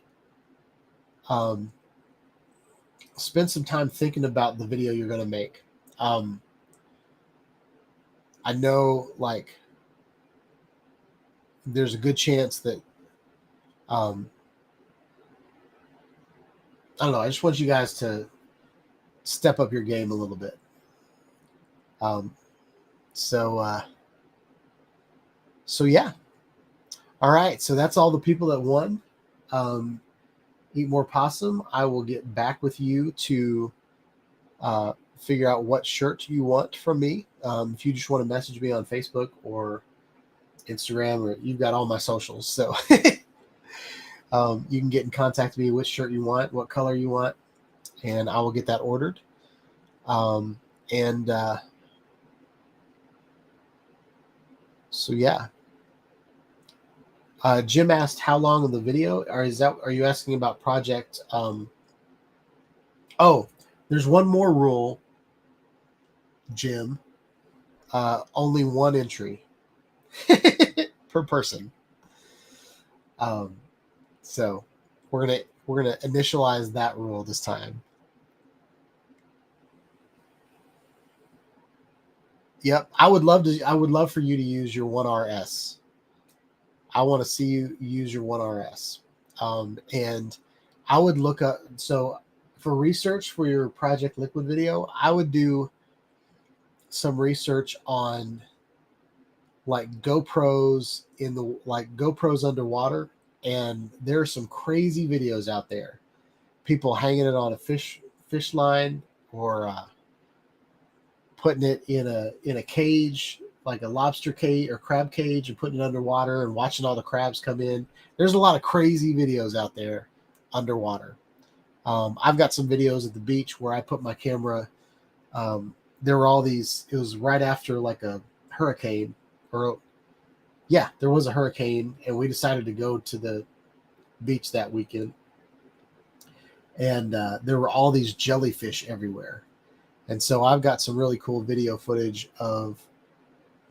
spend some time thinking about the video you're going to make. I know, like, there's a good chance that, I don't know, I just want you guys to step up your game a little bit. So yeah. All right. So that's all the people that won. Eat More Possum. I will get back with you to figure out what shirt you want from me. If you just want to message me on Facebook or Instagram, or you've got all my socials. So you can get in contact with me, which shirt you want, what color you want, and I will get that ordered. So yeah. Jim asked how long of the video, or are you asking about Project Oh, there's one more rule, Jim. Only one entry per person. So we're gonna initialize that rule this time. Yep, I would love for you to use your 1RS. I want to see you use your 1RS. And I would look up, so for research for your Project Liquid video, I would do some research on like GoPros GoPros underwater, and there are some crazy videos out there. People hanging it on a fish line, or putting it in a cage, like a lobster cage or crab cage, and putting it underwater and watching all the crabs come in. There's a lot of crazy videos out there underwater. I've got some videos at the beach where I put my camera. There were all these. It was right after like a hurricane, or yeah, there was a hurricane, and we decided to go to the beach that weekend. And there were all these jellyfish everywhere. And so I've got some really cool video footage of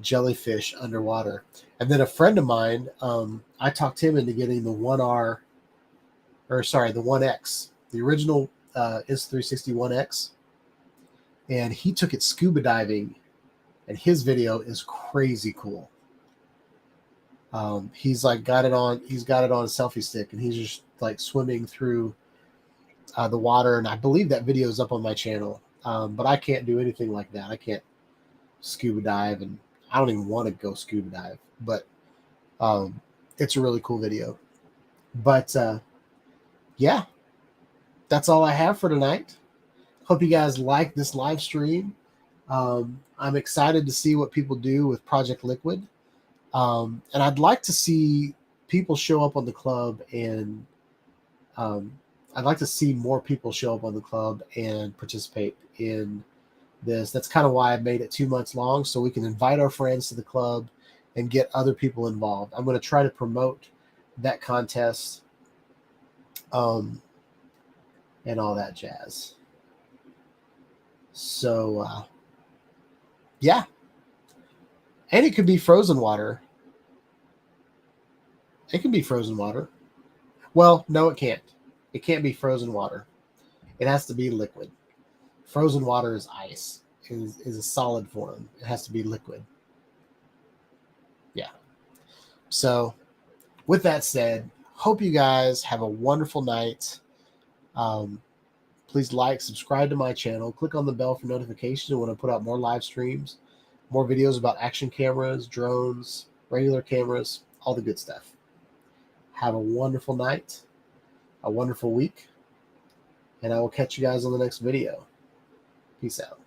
jellyfish underwater. And then a friend of mine, I talked him into getting the 1R, or sorry, the 1X, the original Insta360 1X. And he took it scuba diving, and his video is crazy cool. He's like got it on a selfie stick, and he's just like swimming through the water. And I believe that video is up on my channel. But I can't do anything like that. I can't scuba dive, and I don't even want to go scuba dive. But it's a really cool video. But yeah, that's all I have for tonight. Hope you guys like this live stream. I'm excited to see what people do with Project Liquid. And I'd like to see people show up on the club, and I'd like to see more people show up on the club and participate in this. That's kind of why I made it 2 months long, so we can invite our friends to the club and get other people involved. I'm going to try to promote that contest, and all that jazz. So, yeah. And it could be frozen water. It can be frozen water. Well, no, it can't. It can't be frozen water. It has to be liquid. Frozen water is ice. Is a solid form. It has to be liquid. Yeah. So, with that said, hope you guys have a wonderful night. Please like, subscribe to my channel. Click on the bell for notifications when I put out more live streams, more videos about action cameras, drones, regular cameras, all the good stuff. Have a wonderful night, a wonderful week, and I will catch you guys on the next video. Peace out.